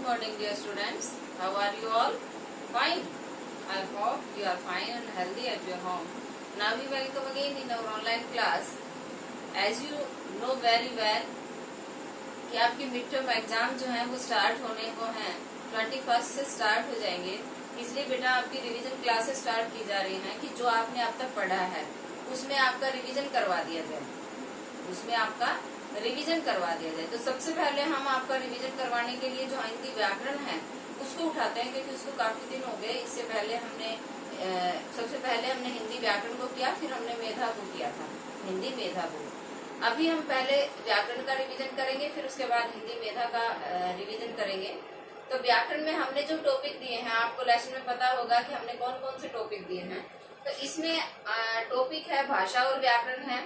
morning, dear students. How are you all? Fine. I hope you are fine and healthy at your home. Now we welcome again in our online class. As you know very well कि आपके mid term exam जो है वो start होने को हैं, 21 से start हो जाएंगे। इसलिए बेटा आपकी रिवीजन क्लासेस स्टार्ट की जा रही हैं कि जो आपने अब तक पढ़ा है उसमें आपका रिवीजन करवा दिया जाए, तो सबसे पहले हम आपका रिवीजन करवाने के लिए जो हिंदी व्याकरण है उसको उठाते हैं, क्योंकि उसको काफी दिन हो गए। इससे पहले सबसे पहले हमने हिंदी व्याकरण को किया, फिर हमने मेधा को किया था, हिंदी मेधा को। अभी हम पहले व्याकरण का रिवीजन करेंगे, फिर उसके बाद हिंदी मेधा का रिवीजन करेंगे। तो व्याकरण में हमने जो टॉपिक दिए हैं, आपको लेसन में पता होगा कि हमने कौन कौन से टॉपिक दिए हैं। तो इसमें टॉपिक है भाषा और व्याकरण है,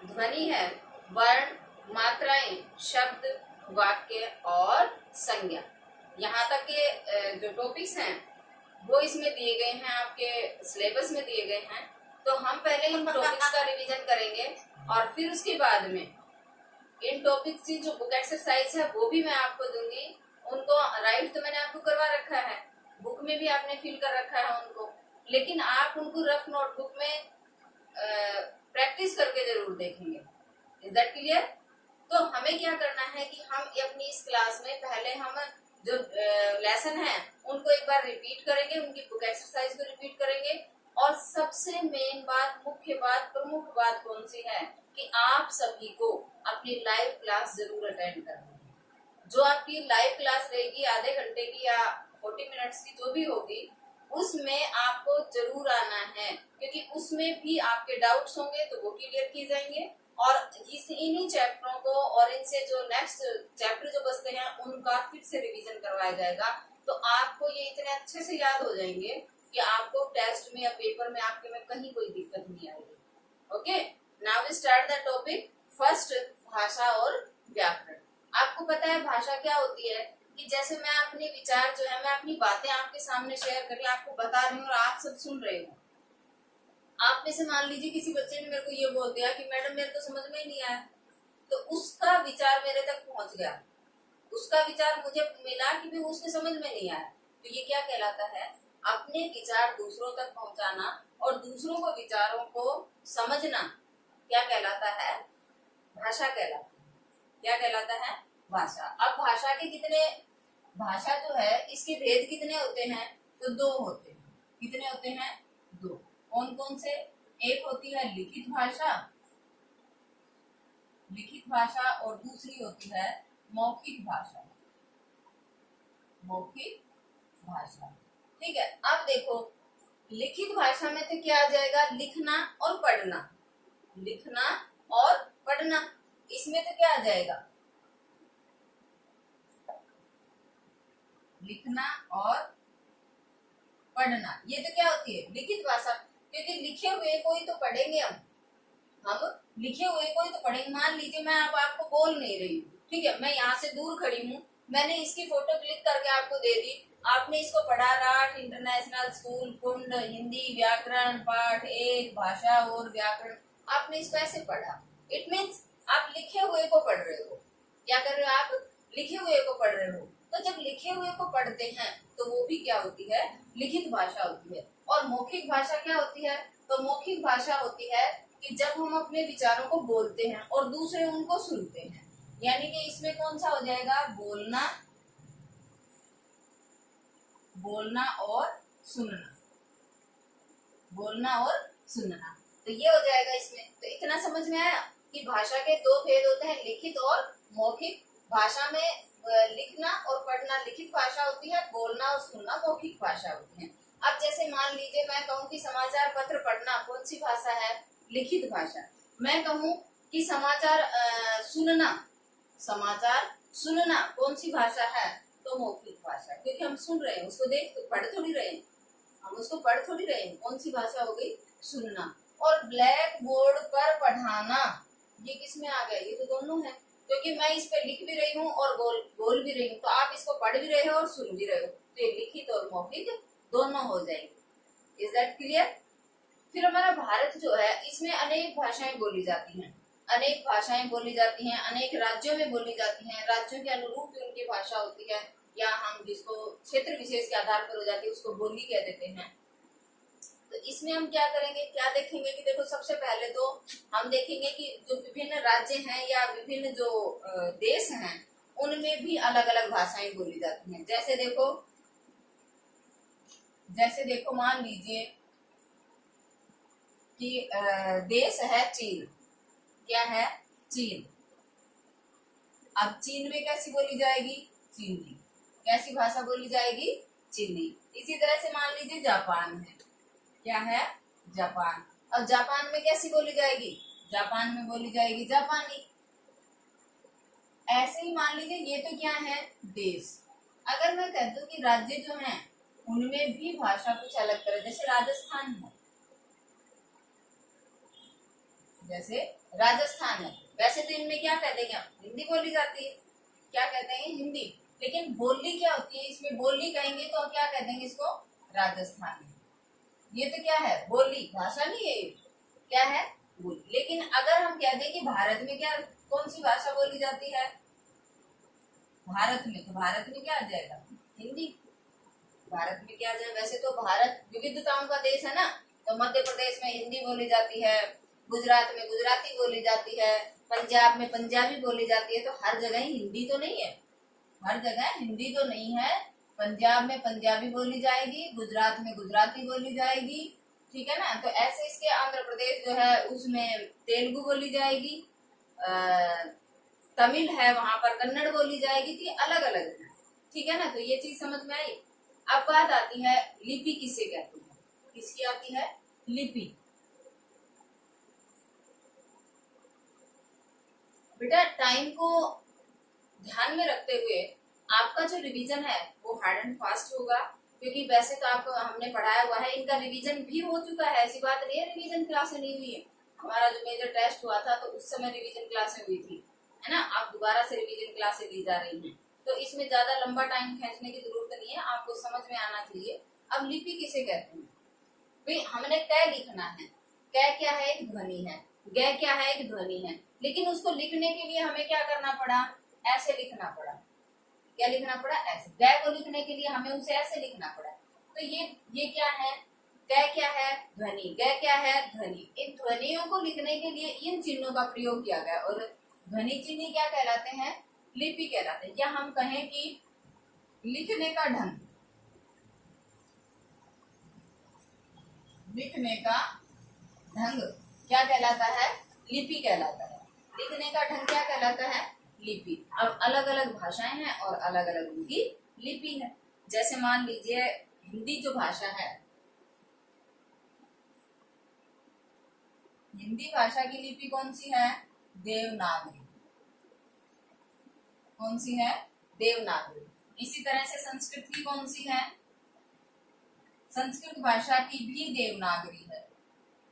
ध्वनि है, वर्ण, मात्राएं, शब्द, वाक्य और संज्ञा। यहाँ तक के जो टॉपिक्स हैं वो इसमें दिए गए हैं, आपके सिलेबस में दिए गए हैं। तो हम पहले इन टॉपिक्स का रिवीजन करेंगे और फिर उसके बाद में इन टॉपिक्स की जो बुक एक्सरसाइज है वो भी मैं आपको दूंगी। उनको राइट तो मैंने आपको करवा रखा है, बुक में भी आपने फिल कर रखा है उनको, लेकिन आप उनको रफ नोटबुक में प्रैक्टिस करके जरूर देखेंगे। Is that clear? तो हमें क्या करना है कि हम अपनी इस क्लास में पहले हम जो लेसन है उनको एक बार रिपीट करेंगे, उनकी बुक एक्सरसाइज को रिपीट करेंगे। और सबसे मेन बात, मुख्य बात, प्रमुख बात कौन सी है कि आप सभी को अपनी लाइव क्लास जरूर अटेंड करनी है। जो आपकी लाइव क्लास रहेगी आधे घंटे की या 40 मिनट्स की जो भी होगी, उसमें आपको जरूर आना है, क्योंकि उसमें भी आपके डाउट्स होंगे तो वो क्लियर किए जाएंगे और इन्हीं चैप्टरों को और इनसे जो नेक्स्ट चैप्टर जो बचते हैं उनका फिर से रिवीजन करवाया जाएगा। तो आपको ये इतने अच्छे से याद हो जाएंगे कि आपको टेस्ट में या पेपर में आपके में कहीं कोई दिक्कत नहीं आएगी। Okay, now we start the topic first, भाषा और व्याकरण। आपको पता है भाषा क्या होती है कि जैसे मैं अपने विचार जो है, मैं अपनी बातें आपके सामने शेयर करके आपको बता रही हूँ और आप सब सुन रहे हो। आप में से मान लीजिए किसी बच्चे ने मेरे को ये बोल दिया कि मैडम मेरे को समझ में ही नहीं आया, तो उसका विचार मेरे तक पहुंच गया, उसका विचार मुझे मिला कि भी उसके समझ में नहीं आया। तो ये क्या कहलाता है? अपने विचार दूसरों तक पहुंचाना और दूसरों को विचारों को समझना क्या कहलाता है? भाषा कहलाता है। क्या कहलाता है? भाषा। अब भाषा जो है इसके भेद कितने होते हैं? तो 2 होते हैं। कितने होते हैं? 2। कौन कौन से? एक होती है लिखित भाषा और दूसरी होती है मौखिक भाषा। ठीक है। अब देखो, लिखित भाषा में तो क्या आ जाएगा? लिखना और पढ़ना। इसमें तो क्या आ जाएगा? लिखना और पढ़ना। ये तो क्या होती है? लिखित भाषा। क्योंकि लिखे हुए को ही तो पढ़ेंगे हम लिखे हुए को ही तो पढ़ेंगे। मान लीजिए मैं अब आपको बोल नहीं रही हूँ, ठीक है, मैं यहाँ से दूर खड़ी हूँ, मैंने इसकी फोटो क्लिक करके आपको दे दी, आपने इसको पढ़ा, राठ इंटरनेशनल स्कूल कुंड हिंदी व्याकरण पाठ 1 भाषा और व्याकरण, आपने इसको ऐसे पढ़ा। इट मीन्स आप लिखे हुए को पढ़ रहे हो। क्या कर रहे हो? आप लिखे हुए को पढ़ रहे हो। तो जब लिखे हुए को पढ़ते हैं तो वो भी क्या होती है? लिखित भाषा होती है। और मौखिक भाषा क्या होती है? तो मौखिक भाषा होती है कि जब हम अपने विचारों को बोलते हैं और दूसरे उनको सुनते हैं, यानी कि इसमें कौन सा हो जाएगा? बोलना और सुनना। तो ये हो जाएगा इसमें। तो इतना समझ में आया कि भाषा के 2 भेद होते हैं, लिखित और मौखिक। भाषा में लिखना और पढ़ना लिखित भाषा होती है, बोलना और सुनना मौखिक भाषा होती है। अब जैसे मान लीजिए मैं कहूँ कि समाचार पत्र पढ़ना कौन सी भाषा है? लिखित भाषा। मैं कहूँ कि समाचार सुनना कौन सी भाषा है? तो मौखिक भाषा। क्योंकि हम सुन रहे हैं, उसको पढ़ थोड़ी रहे हैं। कौन सी भाषा हो गई? सुनना। और ब्लैक बोर्ड पर पढ़ाना, ये किसमें आ गया? ये तो दोनों है, क्योंकि मैं इस पे लिख भी रही हूँ और बोल भी रही हूँ, तो आप इसको पढ़ भी रहे हो और सुन भी रहे हो, तो ये लिखित और मौखिक दोनों हो जाएंगे। Is that clear? फिर हमारा भारत जो है इसमें अनेक भाषाएं बोली जाती हैं, अनेक राज्यों में बोली जाती हैं, राज्यों के अनुरूप भी उनकी भाषा होती है। या हम जिसको क्षेत्र विशेष के आधार पर हो जाती है उसको बोली कह देते हैं। तो इसमें हम क्या करेंगे, क्या देखेंगे कि देखो सबसे पहले तो हम देखेंगे कि जो विभिन्न राज्य हैं या विभिन्न जो देश हैं उनमें भी अलग अलग भाषाएं बोली जाती हैं। जैसे देखो मान लीजिए कि देश है चीन। क्या है? चीन। अब चीन में कैसी बोली जाएगी? चीनी। कैसी भाषा बोली जाएगी? चीनी। इसी तरह से मान लीजिए जापान है। क्या है? जापान। अब जापान में कैसी बोली जाएगी? जापान में बोली जाएगी जापानी। ऐसे ही मान लीजिए ये तो क्या है? देश। अगर मैं कह दूं कि राज्य जो हैं उनमें भी भाषा कुछ अलग तरह, जैसे राजस्थान है, जैसे राजस्थान है, वैसे तो इनमें क्या कहते हैं? हिंदी बोली जाती है। क्या कहते हैं? हिंदी। लेकिन बोली क्या होती है? इसमें बोली कहेंगे तो क्या कह देंगे इसको? राजस्थानी। ये तो क्या है? बोली, भाषा नहीं है। क्या है? बोली। लेकिन अगर हम कह दें कि भारत में क्या कौन सी भाषा बोली जाती है? भारत में, तो भारत में क्या आ जाएगा? हिंदी। भारत में क्या आ जाए? वैसे तो भारत विविधताओं का देश है ना, तो मध्य प्रदेश में हिंदी बोली जाती है, गुजरात में गुजराती बोली जाती है, पंजाब में पंजाबी बोली जाती है। तो हर जगह ही हिंदी तो नहीं है, हर जगह हिंदी तो नहीं है। पंजाब में पंजाबी बोली जाएगी, गुजरात में गुजराती बोली जाएगी, ठीक है ना। तो ऐसे इसके आंध्र प्रदेश जो है उसमें तेलुगु बोली जाएगी, तमिल है वहां पर कन्नड़ बोली जाएगी। तो अलग अलग है, ठीक है ना। तो ये चीज समझ में आई। अब बात आती है लिपि किसे कहते हैं? किसकी आती है? लिपि। बेटा टाइम को ध्यान में रखते हुए आपका जो रिवीजन है वो हार्ड एंड फास्ट होगा, क्योंकि वैसे तो आपको हमने पढ़ाया हुआ है, इनका रिवीजन भी हो चुका है। ऐसी बात नहीं है रिवीजन क्लासें नहीं हुई है। हमारा जो मेजर टेस्ट हुआ था तो उस समय रिवीजन क्लासें हुई थी, है ना। आप दोबारा से रिवीजन क्लासें दी जा रही हैं, तो इसमें ज्यादा लंबा टाइम खींचने की जरूरत नहीं है, आपको समझ में आना चाहिए। अब लिपि किसे कहते हैं? भाई हमने कै लिखना है। कै क्या है? एक ध्वनि है। ग क्या है? एक ध्वनि है। लेकिन उसको लिखने के लिए हमें क्या करना पड़ा? ऐसे लिखना पड़ा। क्या लिखना पड़ा? ऐसे। ग को लिखने के लिए हमें उसे ऐसे लिखना पड़ा। तो ये क्या है? कै क्या है? ध्वनि। ग क्या है? ध्वनि। इन ध्वनियों को लिखने के लिए इन चिन्हों का प्रयोग किया गया, और ध्वनि चिन्ह क्या कहलाते हैं? लिपि कहलाते हैं। या हम कहें कि लिखने का ढंग, लिखने का ढंग क्या कहलाता है? लिपि कहलाता है। लिखने का ढंग क्या कहलाता है? लिपि। अब अलग अलग भाषाएं हैं और अलग अलग उनकी लिपि है। जैसे मान लीजिए हिंदी जो भाषा है, हिंदी भाषा की लिपि कौन सी है? देवनागरी। कौन सी है? देवनागरी। इसी तरह से संस्कृत की कौन सी है? संस्कृत भाषा की भी देवनागरी है।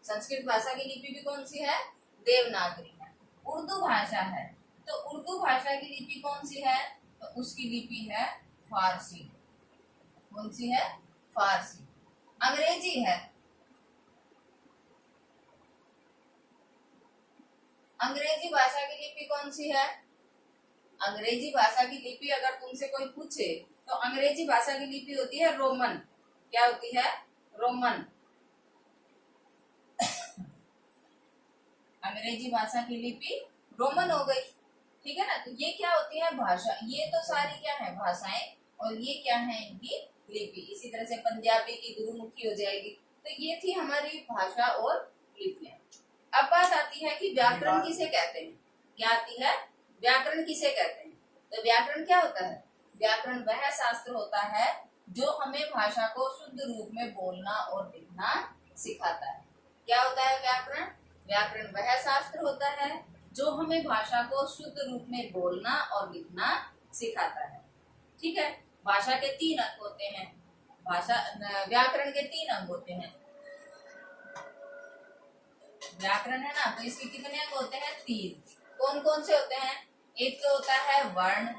संस्कृत भाषा की लिपि भी कौन सी है? देवनागरी है। उर्दू भाषा है, तो उर्दू भाषा की लिपि कौन सी है? तो उसकी लिपि है फारसी। कौन सी है? फारसी। अंग्रेजी है, अंग्रेजी भाषा की लिपि कौन सी है? अंग्रेजी भाषा की लिपि अगर तुमसे कोई पूछे तो अंग्रेजी भाषा की लिपि होती है रोमन। क्या होती है? रोमन। अंग्रेजी भाषा की लिपि रोमन हो गई, ठीक है ना। तो ये क्या होती है? भाषा। ये तो सारी क्या है? भाषाएं। और ये क्या है? इनकी लिपि। इसी तरह से पंजाबी की गुरुमुखी हो जाएगी। तो ये थी हमारी भाषा और लिपियां। अब बात आती है कि व्याकरण किसे कहते हैं? क्या आती है? व्याकरण किसे कहते हैं? तो व्याकरण क्या होता है? व्याकरण वह शास्त्र होता है जो हमें भाषा को शुद्ध रूप में बोलना और लिखना सिखाता है। क्या होता है व्याकरण? व्याकरण वह शास्त्र होता है जो हमें भाषा को शुद्ध रूप में बोलना और लिखना सिखाता है, ठीक है। भाषा के 3 अंग होते हैं। व्याकरण के 3 अंग होते हैं। व्याकरण है ना, तो इसके कितने अंग होते हैं? 3। कौन कौन से होते हैं? एक तो होता है वर्ण,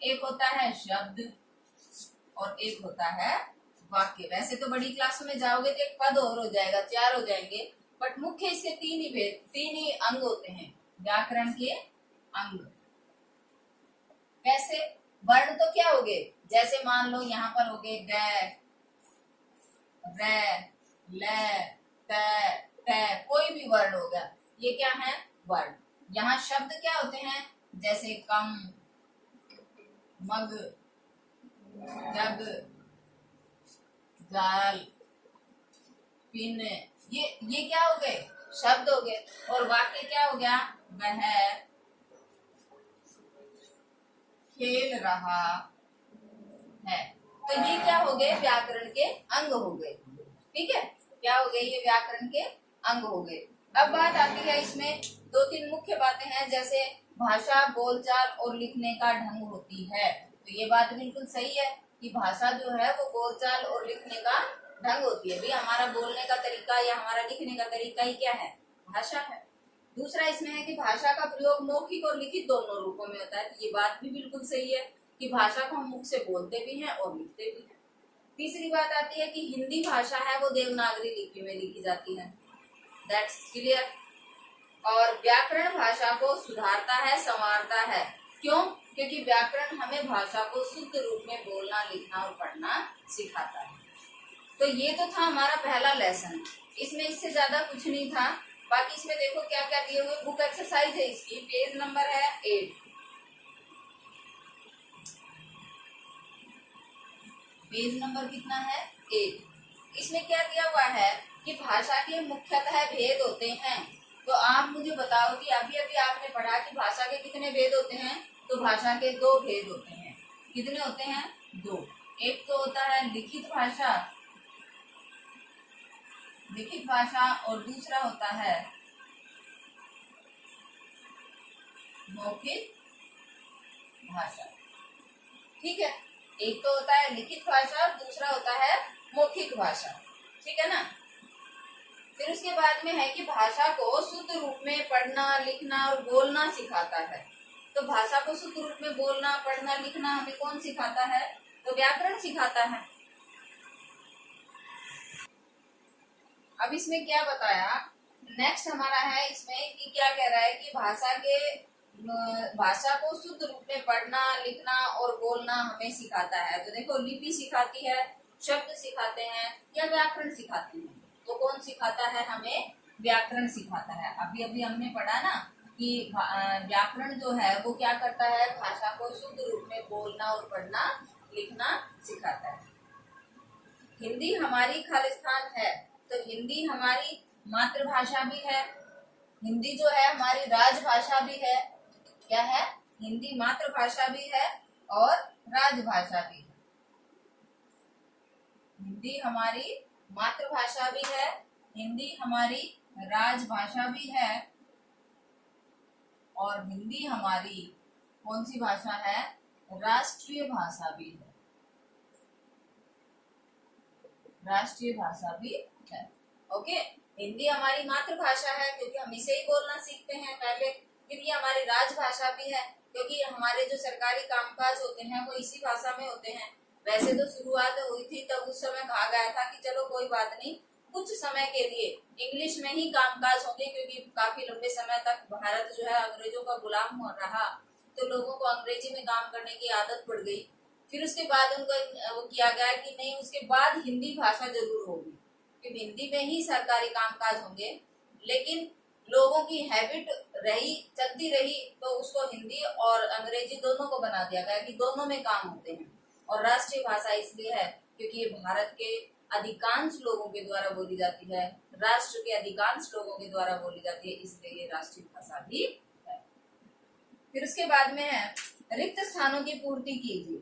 एक होता है शब्द, और एक होता है वाक्य। वैसे तो बड़ी क्लासों में जाओगे तो एक पद और हो जाएगा, 4 हो जाएंगे, बट मुख्य इसके 3 ही अंग होते हैं व्याकरण के अंग। कैसे? वर्ण तो क्या हो गए, जैसे मान लो यहाँ पर हो गए ग, रे, ले, ते, ते, कोई भी वर्ण हो गया, ये क्या है, वर्ण। यहाँ शब्द क्या होते हैं, जैसे कम, मग, जग, जाल, पिन, ये क्या हो गए, शब्द हो गए। और वाक्य क्या हो गया, वह खेल रहा है। तो ये क्या हो गए, व्याकरण के अंग हो गए। ठीक है, क्या हो गए, ये व्याकरण के अंग हो गए। अब बात आती है, इसमें दो तीन मुख्य बातें हैं, जैसे भाषा बोलचाल और लिखने का ढंग होती है। तो ये बात बिल्कुल सही है कि भाषा जो है वो बोलचाल और लिखने का ढंग होती है। भाई हमारा बोलने का तरीका या हमारा लिखने का तरीका ही क्या है, भाषा है। दूसरा इसमें है कि भाषा का प्रयोग मौखिक और लिखित दोनों रूपों में होता है। तो ये बात भी बिल्कुल सही है कि भाषा को हम मुख से बोलते भी हैं और लिखते भी हैं। तीसरी बात आती है कि हिंदी भाषा है वो देवनागरी लिपि में लिखी जाती है, दैट्स क्लियर। और व्याकरण भाषा को सुधारता है, संवारता है। क्यों? क्योंकि व्याकरण हमें भाषा को शुद्ध रूप में बोलना, लिखना और पढ़ना सिखाता है। तो ये तो था हमारा पहला लेसन, इसमें इससे ज्यादा कुछ नहीं था। बाकी इसमें देखो क्या क्या दिए हुए, बुक एक्सरसाइज है इसकी, पेज नंबर है 8। पेज नंबर कितना है, 8। इसमें क्या दिया हुआ है कि भाषा के मुख्यतः भेद होते हैं। तो आप मुझे बताओ कि अभी अभी आपने पढ़ा कि भाषा के कितने भेद होते हैं, तो भाषा के दो भेद होते हैं। कितने होते हैं, दो। एक तो होता है लिखित भाषा, लिखित भाषा, और दूसरा होता है मौखिक भाषा। ठीक है, एक तो होता है लिखित भाषा और दूसरा होता है मौखिक भाषा। ठीक है ना। फिर उसके बाद में है कि भाषा को शुद्ध रूप में पढ़ना, लिखना और बोलना सिखाता है। तो भाषा को शुद्ध रूप में बोलना, पढ़ना, लिखना हमें कौन सिखाता है, तो व्याकरण सिखाता है। अब इसमें क्या बताया, नेक्स्ट हमारा है इसमें कि क्या कह रहा है कि भाषा को शुद्ध रूप में पढ़ना, लिखना और बोलना हमें सिखाता है। तो देखो लिपि सिखाती है, शब्द सिखाते हैं या व्याकरण सिखाते हैं। तो कौन सिखाता है, हमें व्याकरण सिखाता है। अभी अभी हमने पढ़ा ना कि व्याकरण जो है वो क्या करता है, भाषा को शुद्ध रूप में बोलना और पढ़ना, लिखना सिखाता है। हिंदी हमारी खालिस्तान है, तो हिंदी हमारी मातृभाषा भी है। हिंदी जो है हमारी राजभाषा भी है। क्या है, हिंदी मातृभाषा भी है और राजभाषा भी है। हिंदी हमारी मातृभाषा भी है, हिंदी हमारी राजभाषा भी है, और हिंदी हमारी कौन सी भाषा है, राष्ट्रीय भाषा भी है। राष्ट्रीय भाषा भी है। ओके, हिंदी हमारी मातृभाषा है क्योंकि हम इसे ही बोलना सीखते हैं पहले। फिर ये हमारी राजभाषा भी है क्योंकि हमारे जो सरकारी कामकाज होते हैं वो इसी भाषा में होते हैं। वैसे तो शुरुआत हुई थी तब उस समय कहा गया था कि चलो कोई बात नहीं, कुछ समय के लिए इंग्लिश में ही कामकाज होंगे, क्योंकि काफी लंबे समय तक भारत जो है अंग्रेजों का गुलाम हो रहा, तो लोगों को अंग्रेजी में काम करने की आदत पड़ गई। फिर उसके बाद उनको वो किया गया कि नहीं, उसके बाद हिंदी भाषा जरूर होगी, कि हिंदी में ही सरकारी कामकाज होंगे। लेकिन लोगों की हैबिट रही, चलती रही, तो उसको हिंदी और अंग्रेजी दोनों को बना दिया गया कि दोनों में काम होते हैं। और राष्ट्रीय भाषा इसलिए है क्योंकि ये भारत के अधिकांश लोगों के द्वारा बोली जाती है, राष्ट्र के अधिकांश लोगों के द्वारा बोली जाती है, इसलिए ये राष्ट्रीय भाषा भी है। फिर उसके बाद में है रिक्त स्थानों की पूर्ति कीजिए।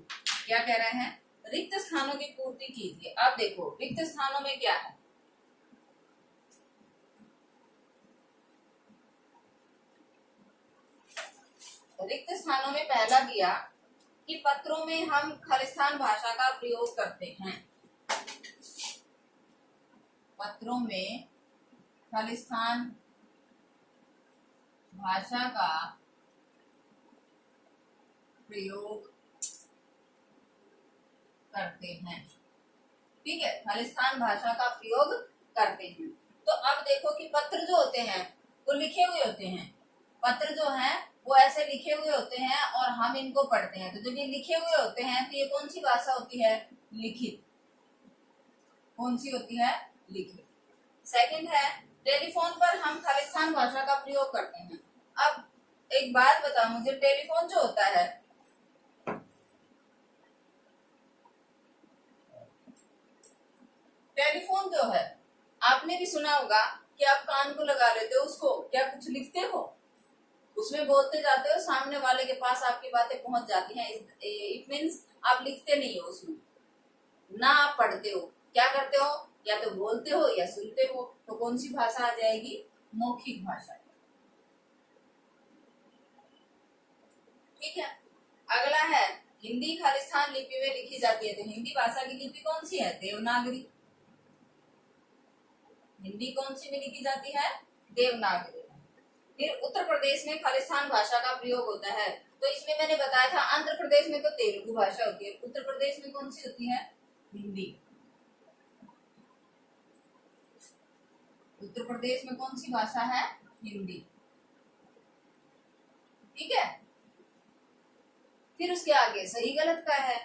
क्या कह रहे हैं, रिक्त स्थानों की पूर्ति कीजिए। अब देखो रिक्त स्थानों में क्या है, रिक्त स्थानों में पहला दिया कि पत्रों में हम खालिस्तान भाषा का प्रयोग करते हैं। पत्रों में खालिस्तान भाषा का प्रयोग करते हैं। ठीक है, खालिस्तान भाषा का प्रयोग करते हैं। तो अब देखो कि पत्र जो होते हैं वो लिखे हुए होते हैं, पत्र जो है वो ऐसे लिखे हुए होते हैं और हम इनको पढ़ते हैं। तो जब ये लिखे हुए होते हैं तो ये कौन सी भाषा होती है? लिखित। कौन सी होती है? लिखित। सेकंड है टेलीफोन पर हम खालिस्तान भाषा का प्रयोग करते हैं। अब एक बात बताओ मुझे, टेलीफोन जो होता है, टेलीफोन जो है आपने भी सुना होगा कि आप कान को लगा लेते हो उसको, क्या कुछ लिखते हो? उसमें बोलते जाते हो, सामने वाले के पास आपकी बातें पहुंच जाती हैं। इट मीन्स आप लिखते नहीं हो उसमें, ना आप पढ़ते हो। क्या करते हो? या तो बोलते हो या सुनते हो। तो कौन सी भाषा आ जाएगी? मौखिक भाषा। ठीक है। अगला है हिंदी खालिस्तान लिपि में लिखी जाती है। तो हिंदी भाषा की लिपि कौन सी है? देवनागरी। हिंदी कौन सी में लिखी जाती है? देवनागरी। फिर उत्तर प्रदेश में खालिस्तान भाषा का प्रयोग होता है। तो इसमें मैंने बताया था आंध्र प्रदेश में तो तेलुगु भाषा होती है, उत्तर प्रदेश में कौन सी होती है? हिंदी। उत्तर प्रदेश में कौन सी भाषा है? हिंदी। ठीक है। फिर उसके आगे सही गलत का है।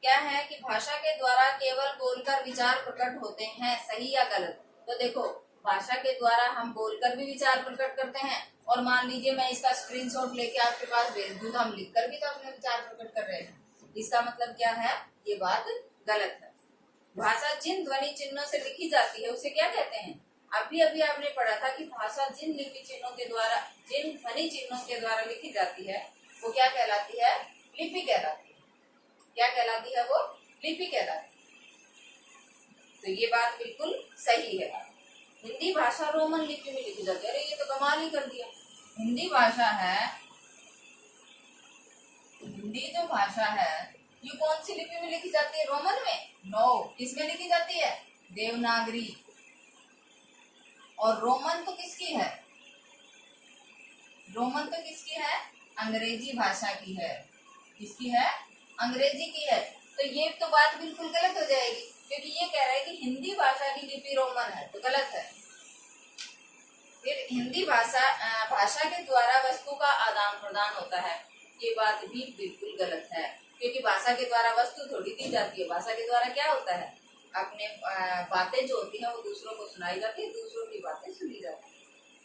क्या है कि भाषा के द्वारा केवल बोलकर विचार प्रकट होते हैं, सही या गलत? तो देखो, भाषा के द्वारा हम बोलकर भी विचार प्रकट करते हैं, और मान लीजिए मैं इसका स्क्रीनशॉट लेके आपके पास भेज दूं तो हम लिखकर भी तो अपने विचार प्रकट कर रहे हैं। इसका मतलब क्या है? ये बात गलत है। भाषा जिन ध्वनि चिन्हों से लिखी जाती है उसे क्या कहते हैं? अभी अभी आपने पढ़ा था कि भाषा जिन लिपि चिन्हों के द्वारा, जिन ध्वनि चिन्हों के द्वारा लिखी जाती है वो क्या कहलाती है? लिपि कहलाती है। क्या कहलाती है वो? लिपि कहलाती है। तो ये बात बिल्कुल सही है। हिंदी भाषा रोमन लिपि में लिखी जाती है। अरे ये तो कमाल ही कर दिया। हिंदी भाषा है, हिंदी जो भाषा है ये कौन सी लिपि में लिखी जाती है? रोमन में? नो। किसमें लिखी जाती है? देवनागरी। और रोमन तो किसकी है? रोमन तो किसकी है? अंग्रेजी भाषा की है। किसकी है? अंग्रेजी की है। तो ये तो बात बिल्कुल गलत हो जाएगी, क्योंकि ये कह रहा है कि हिंदी भाषा की लिपि रोमन है, तो गलत है। फिर हिंदी भाषा के द्वारा वस्तु का आदान प्रदान होता है, ये बात भी बिल्कुल गलत है, क्योंकि भाषा के द्वारा वस्तु थोड़ी दी जाती है। भाषा के द्वारा क्या होता है? अपने बातें जो होती है वो दूसरों को सुनाई जाती है, दूसरों की बातें सुनी जाती है।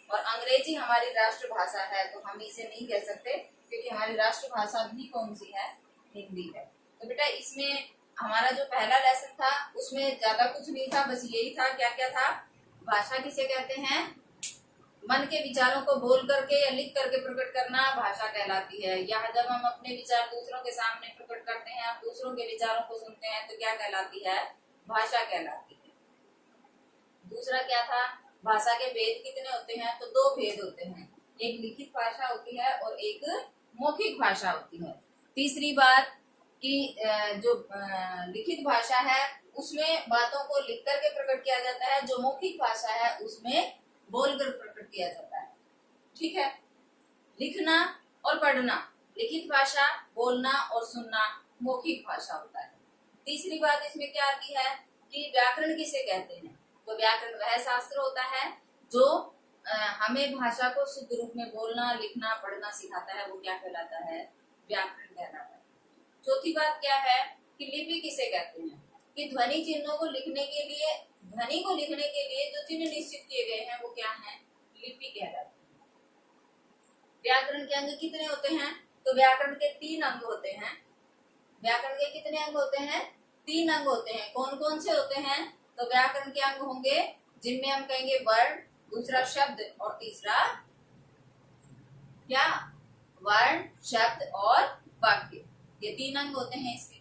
और अंग्रेजी हमारी राष्ट्रभाषा है, तो हम इसे नहीं कह सकते, क्योंकि हमारी राष्ट्रभाषा भी कौन सी है? हिंदी है। तो बेटा इसमें हमारा जो पहला लेसन था उसमें ज्यादा कुछ नहीं था, बस यही था। क्या क्या था? भाषा किसे कहते हैं? मन के विचारों को बोल करके या लिख करके प्रकट करना भाषा कहलाती है। या जब हम अपने विचार दूसरों के सामने प्रकट करते हैं, आप दूसरों के विचारों को सुनते हैं, तो क्या कहलाती है? भाषा कहलाती है। दूसरा क्या था? भाषा के भेद कितने होते हैं? तो दो भेद होते हैं, एक लिखित भाषा होती है और एक मौखिक भाषा होती है। तीसरी बात कि जो लिखित भाषा है उसमें बातों को लिख करके प्रकट किया जाता है, जो मौखिक भाषा है उसमें बोलकर प्रकट किया जाता है। ठीक है। लिखना और पढ़ना, लिखित भाषा, बोलना और सुनना मौखिक भाषा होता है। तीसरी बात इसमें क्या आती है कि व्याकरण किसे कहते हैं? तो व्याकरण वह शास्त्र होता है जो हमें भाषा को शुद्ध रूप में बोलना, लिखना, पढ़ना सिखाता है, वो क्या कहलाता है? व्याकरण कहलाता है। चौथी बात क्या है कि लिपि किसे कहते हैं? कि ध्वनि चिन्हों को लिखने के लिए, ध्वनि को लिखने के लिए जो चिन्ह निश्चित किए गए हैं वो क्या है? लिपि कहलाते हैं। व्याकरण के अंग कितने होते हैं? तो व्याकरण के 3 अंग होते हैं। व्याकरण के कितने अंग होते हैं? 3 अंग होते हैं। कौन कौन से होते हैं? तो व्याकरण के अंग होंगे जिनमें हम कहेंगे वर्ण, दूसरा शब्द और तीसरा क्या? वर्ण, शब्द और वाक्य। ये 3 अंग होते हैं इसके।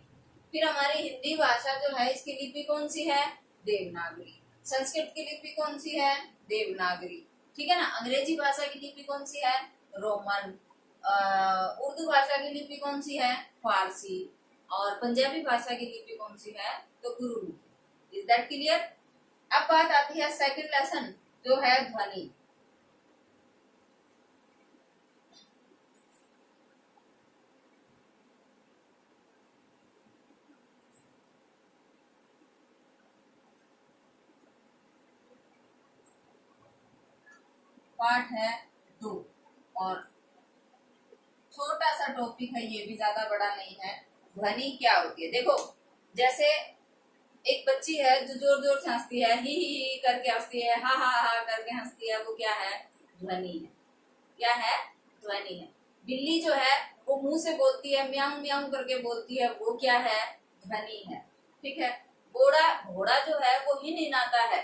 फिर हमारी हिंदी भाषा जो है इसकी लिपि कौन सी है? देवनागरी। संस्कृत की लिपि कौन सी है? देवनागरी। ठीक है ना। अंग्रेजी भाषा की लिपि कौन सी है? रोमन। उर्दू भाषा की लिपि कौन सी है? फारसी। और पंजाबी भाषा की लिपि कौन सी है? तो गुरुमुखी। Is that clear? अब बात आती है सेकंड लेसन जो है ध्वनि। पार्ट है 2 और छोटा सा टॉपिक है, ये भी ज्यादा बड़ा नहीं है। ध्वनि क्या होती है? देखो, जैसे एक बच्ची है जो जोर जोर से हंसती है, ही करके हंसती है, हा करके हंसती है, वो क्या है? ध्वनि है। क्या है? ध्वनि है। बिल्ली जो है वो मुंह से बोलती है, म्याऊं म्याऊं करके बोलती है, वो क्या है? ध्वनि है। ठीक है। घोड़ा घोड़ा जो है वो हिनहिनाता है,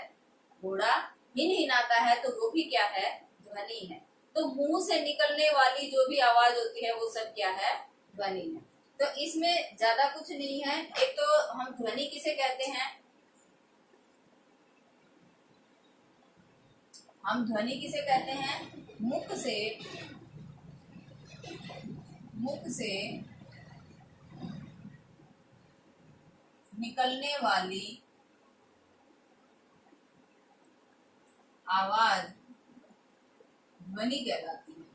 घोड़ा हिनहिनाता है, तो वो भी क्या है? ध्वनि है। तो मुंह से निकलने वाली जो भी आवाज होती है वो सब क्या है? ध्वनि है। तो इसमें ज्यादा कुछ नहीं है। एक तो हम ध्वनि किसे कहते हैं? हम ध्वनि किसे कहते हैं? मुख से निकलने वाली आवाज ध्वनि कहलाती है।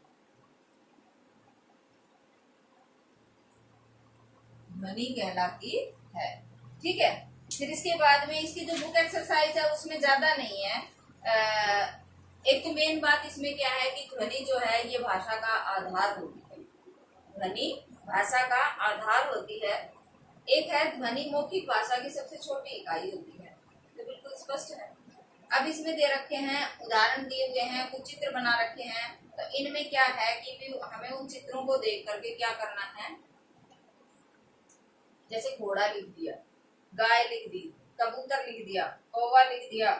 ध्वनि कहलाती है। ठीक है। फिर इसके बाद में इसकी जो बुक एक्सरसाइज है उसमें ज्यादा नहीं है। एक तो मेन बात इसमें क्या है कि ध्वनि जो है ये भाषा का आधार होती है। ध्वनि भाषा का आधार होती है। एक है ध्वनि मौखिक भाषा की सबसे छोटी इकाई होती है। तो बिल्कुल स्पष्ट है। अब इसमें दे रखे हैं, उदाहरण दिए हुए हैं, कुछ चित्र बना रखे हैं। तो इनमें क्या है कि हमें उन चित्रों को देख करके क्या करना है? जैसे घोड़ा लिख दिया, गाय लिख दी, कबूतर लिख दिया, कौवा लिख दिया,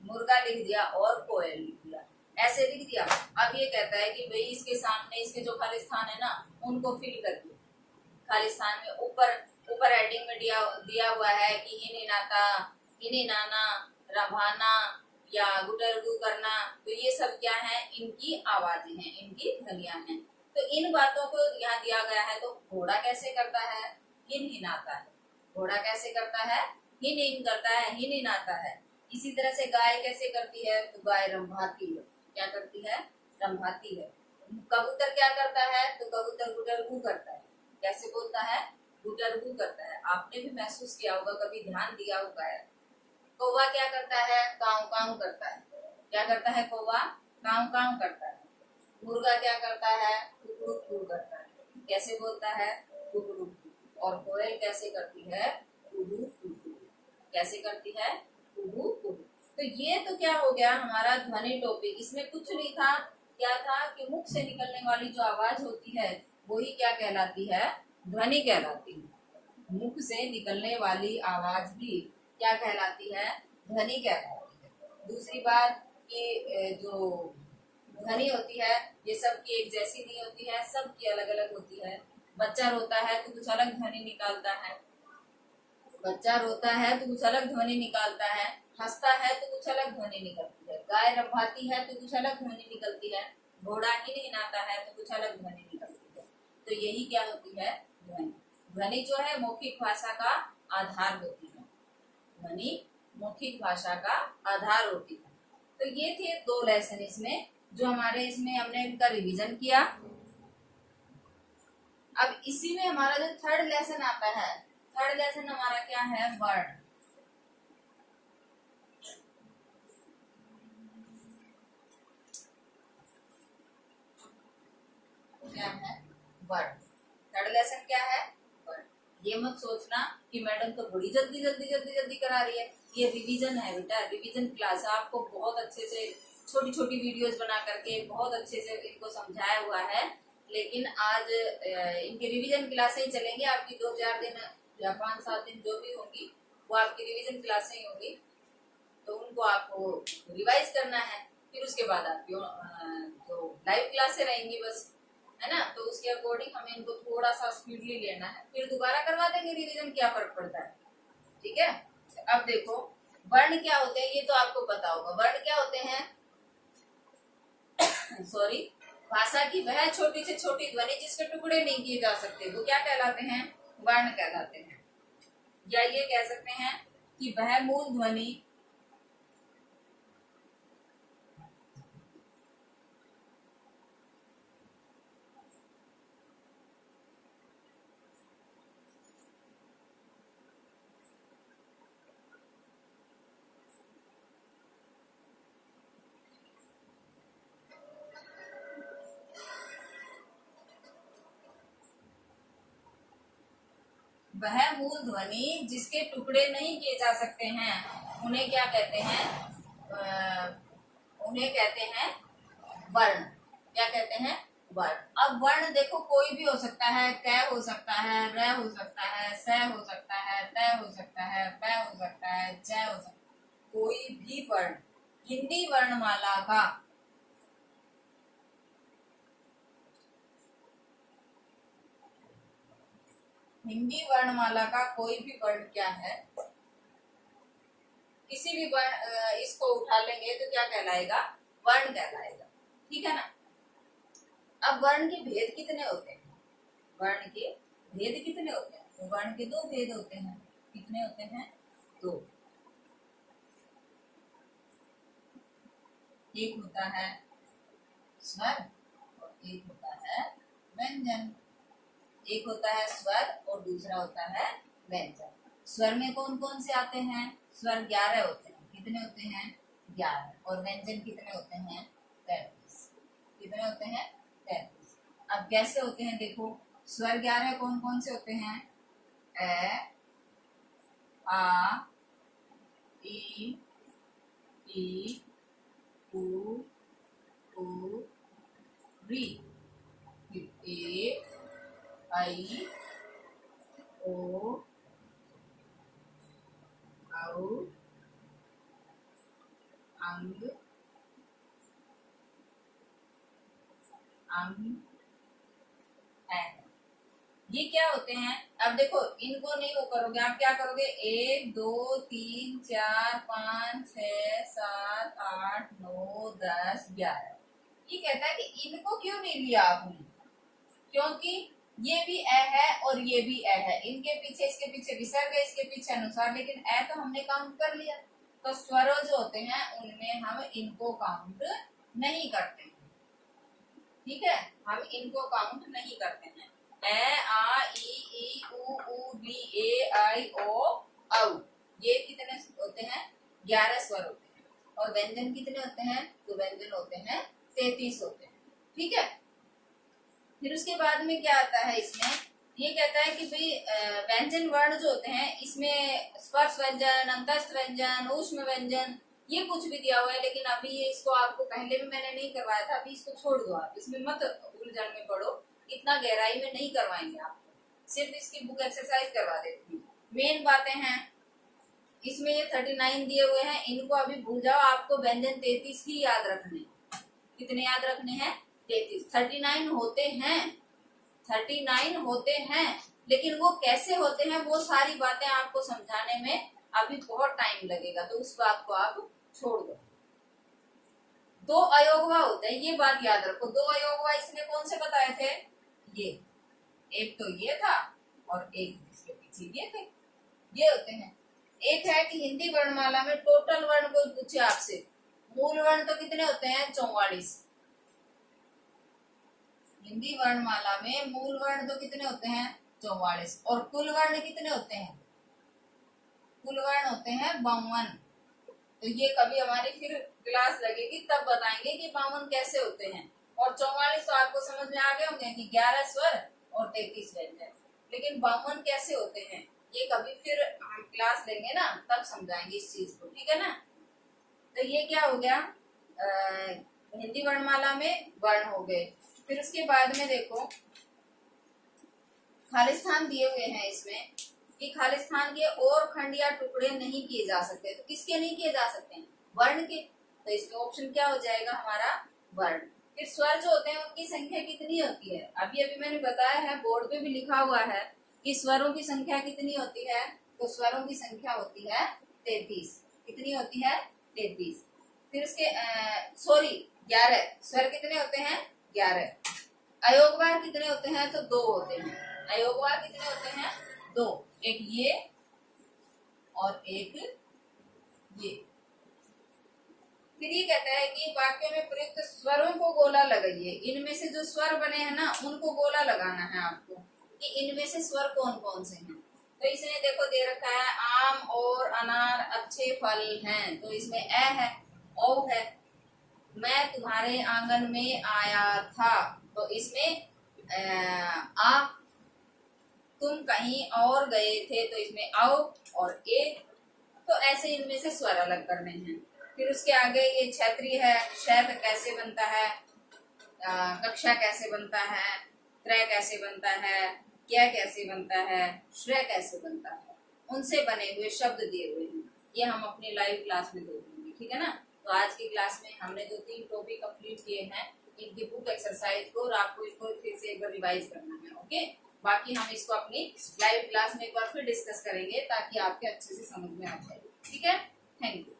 मुर्गा लिख दिया और कोयल लिख दिया, ऐसे लिख दिया। अब ये कहता है कि भाई इसके सामने इसके जो खाली स्थान है ना उनको फिल कर दो। खाली स्थान में ऊपर ऊपर हेडिंग में दिया हुआ है कि हिनहिनाता, हिनहिनाना, रभाना या गुटरगु करना। तो ये सब क्या है? इनकी आवाजें हैं, इनकी ध्वनियां हैं। तो इन बातों को यहाँ दिया गया है। तो घोड़ा कैसे करता है? हिनहिनाता है। घोड़ा कैसे करता है? हिन करता है, हिनहिनाता है। इसी तरह से गाय कैसे करती है? तो गाय रंभाती है। क्या करती है? रंभाती है। कबूतर क्या करता है? तो कबूतर गुटरगु करता है। कैसे बोलता है? गुटरगु करता है। आपने भी महसूस किया होगा, कभी ध्यान दिया होगा। कौवा क्या करता है? काऊ काऊ करता है। क्या करता है? कौवा काऊ काऊ करता है। मुर्गा क्या करता है? कुकड़ू कू करता है। कैसे बोलता है? कुकड़ू कू। और कोयल कैसे करती है? कुहू कुहू। कैसे करती है? कुहू कुहू। तो ये तो क्या हो गया हमारा ध्वनि टॉपिक। इसमें कुछ नहीं था। क्या था कि मुख से निकलने वाली जो आवाज होती है वही क्या कहलाती है? ध्वनि कहलाती है। मुख से निकलने वाली आवाज भी क्या कहलाती है? ध्वनि कहलाती है। दूसरी बात कि जो ध्वनि होती है ये सबकी एक जैसी नहीं होती है, सबकी अलग अलग होती है। बच्चा रोता है तो कुछ अलग ध्वनि निकालता है, बच्चा रोता है तो कुछ अलग ध्वनि निकालता है, हंसता है तो कुछ अलग ध्वनि निकलती है, गाय रंभाती है तो कुछ अलग ध्वनि निकलती है, घोड़ा हिनहिनाता है तो कुछ अलग ध्वनि निकलती है। तो यही क्या होती है? ध्वनि। ध्वनि जो है मौखिक भाषा का आधार होती है। ध्वनि मौखिक भाषा का आधार होती है। तो ये थे 2 लेसन इसमें जो हमारे इसमें हमने इनका रिवीजन किया। अब इसी में हमारा जो थर्ड लेसन आता है, थर्ड लेसन हमारा क्या है? वर्ड। क्या है? वर्ड। थर्ड लेसन क्या है? वर्ड। ये मत सोचना कि मैडम तो बड़ी जल्दी जल्दी जल्दी जल्दी करा रही है। ये रिवीजन है बेटा, रिवीजन क्लास। आपको बहुत अच्छे से छोटी छोटी वीडियोस बना करके बहुत अच्छे से इनको समझाया हुआ है। लेकिन आज इनकी रिवीजन क्लासें ही चलेंगी। आपकी 2-4 दिन या 5-7 दिन जो भी होंगी वो आपकी रिवीजन क्लासें ही होंगी। तो उनको आपको रिवाइज करना है। फिर उसके बाद आपकी जो लाइव क्लासें रहेंगी बस, है ना। तो उसके अकॉर्डिंग हमें इनको थोड़ा सा स्पीडली लेना है। फिर दोबारा करवा देंगे रिवीजन, क्या फर्क पड़ता है। ठीक है। अब देखो वर्ण क्या होते हैं ये तो आपको पता होगा। वर्ण क्या होते हैं? सॉरी, भाषा की वह छोटी से छोटी ध्वनि जिसके टुकड़े नहीं किए जा सकते वो क्या कहलाते हैं? वर्ण कहलाते हैं। या ये कह सकते हैं कि वह मूल ध्वनि वह मूल ध्वनि जिसके टुकड़े नहीं किए जा सकते हैं उन्हें क्या कहते हैं? उन्हें कहते हैं वर्ण। क्या कहते हैं? वर्ण। अब वर्ण देखो कोई भी हो सकता है, क हो सकता है, र हो सकता है, स हो सकता है, त हो सकता है, प हो सकता है, ज हो सकता है। कोई भी वर्ण हिंदी वर्णमाला का कोई भी वर्ण क्या है, किसी भी वर्ण इसको उठा लेंगे तो क्या कहलाएगा? वर्ण कहलाएगा। ठीक है ना? अब वर्ण के भेद कितने होते हैं? वर्ण के भेद कितने होते हैं? तो वर्ण के दो भेद होते हैं। कितने होते हैं? दो। एक होता है स्वर और एक होता है व्यंजन। एक होता है स्वर और दूसरा होता है व्यंजन। स्वर में कौन कौन से आते हैं? स्वर 11 होते हैं। कितने होते हैं? 11। और व्यंजन कितने होते हैं? 33। कितने होते हैं? 33। अब कैसे होते हैं देखो। स्वर 11 कौन कौन से होते हैं? ए, आ, ई, उ, री। ए, आई, ओ, औ, अंग, एन। ये क्या होते हैं? अब देखो इनको नहीं वो करोगे, आप क्या करोगे? 1 2 3 4 5 6 7 8 9 10 11। ये कहता है कि इनको क्यों नहीं लिया आपने? क्योंकि ये भी ए है और ये भी ए है। इनके पीछे इसके पीछे विसर्ग है, इसके पीछे अनुसार, लेकिन ए तो हमने काउंट कर लिया। तो स्वर जो होते हैं उनमें हम इनको काउंट नहीं करते हैं। ठीक है, हम इनको काउंट नहीं करते हैं। ए, आ, ई, उ, री, ए, आई, ओ, औ। ये कितने होते हैं? 11 स्वर होते हैं। और व्यंजन कितने होते हैं? तो व्यंजन होते हैं 33 होते हैं। ठीक है। फिर उसके बाद में क्या आता है इसमें? ये कहता है कि भाई व्यंजन वर्ण जो होते हैं इसमें स्पर्श व्यंजन, अंतस्थ व्यंजन, ऊष्म व्यंजन, ये कुछ भी दिया हुआ है। लेकिन अभी ये इसको आपको पहले भी मैंने नहीं करवाया था, अभी इसको छोड़ दो। आप इसमें मत उलझन में पढ़ो, इतना गहराई में नहीं करवाएंगे आपको, सिर्फ इसकी बुक एक्सरसाइज करवा देती हूँ। मेन बातें हैं इसमें। ये 39 दिए हुए हैं, इनको अभी भूल जाओ। आपको व्यंजन 33 ही याद रखने। कितने याद रखने हैं? 33। 39 होते हैं, 39 होते हैं, लेकिन वो कैसे होते हैं वो सारी बातें आपको समझाने में अभी बहुत टाइम लगेगा, तो उस बात को आप छोड़ दो। 2 अयोगवा होते हैं, ये बात याद रखो। 2 अयोगवा इसने कौन से बताए थे? ये एक तो ये था और एक इसके पीछे ये थे। ये होते हैं। एक है कि हिंदी वर्णमाला में टोटल वर्ण कोई पूछे आपसे, मूल वर्ण तो कितने होते हैं? 44। हिंदी वर्णमाला में मूल वर्ण तो कितने होते हैं? 44। और कुल वर्ण कितने होते हैं? कुल वर्ण होते हैं 52। तो ये कभी हमारी फिर क्लास लगेगी तब बताएंगे कि 52 कैसे होते हैं। और 44 तो आपको समझ में आ गए होंगे कि 11 स्वर और 33 व्यंजन। लेकिन 52 कैसे होते हैं ये कभी फिर हम क्लास लेंगे ना, तब समझाएंगे इस चीज को। ठीक है ना? तो ये क्या हो गया? हिंदी वर्णमाला में वर्ण हो गए। फिर उसके बाद में देखो खालिस्तान दिए हुए हैं इसमें कि खालिस्तान के और खंड या टुकड़े नहीं किए जा सकते। तो किसके नहीं किए जा सकते हैं? वर्ण के। तो इसमें ऑप्शन क्या हो जाएगा हमारा? वर्ण। फिर स्वर जो होते हैं उनकी संख्या कितनी होती है? अभी अभी मैंने बताया है, बोर्ड पे भी लिखा हुआ है कि स्वरों की संख्या कितनी होती है। तो स्वरों की संख्या होती है 33। कितनी होती है? 33। फिर उसके 11 स्वर कितने होते हैं? 11। अयोगवार कितने होते हैं? तो 2 होते हैं। अयोगवार कितने होते हैं? 2। एक ये और एक ये। फिर ये कहता है कि वाक्य में प्रयुक्त स्वरों को गोला लगाइए। इनमें से जो स्वर बने हैं ना उनको गोला लगाना है आपको कि इनमें से स्वर कौन कौन से हैं। तो इसने देखो दे रखा है आम और अनार अच्छे फल हैं, तो इसमें ए है, ओ है। मैं तुम्हारे आंगन में आया था, तो इसमें आ तुम कहीं और गए थे, तो इसमें औ और ए, तो ऐसे इनमें से स्वर अलग करने हैं। फिर उसके आगे ये क्षेत्रीय है, क्षेत्र कैसे बनता है, कक्षा कैसे बनता है, त्रय कैसे बनता है, क्या कैसे बनता है, श्रेय कैसे बनता है, उनसे बने हुए शब्द दिए हुए हैं। ये हम अपनी लाइव क्लास में देखेंगे, ठीक है ना। तो आज की क्लास में हमने जो 3 टॉपिक कंप्लीट किए हैं, इनकी बुक एक्सरसाइज को, और आपको इसको फिर से एक बार रिवाइज करना है, ओके। बाकी हम इसको अपनी लाइव क्लास में एक बार फिर डिस्कस करेंगे, ताकि आपके अच्छे से समझ में आ जाए, ठीक है। Thank you.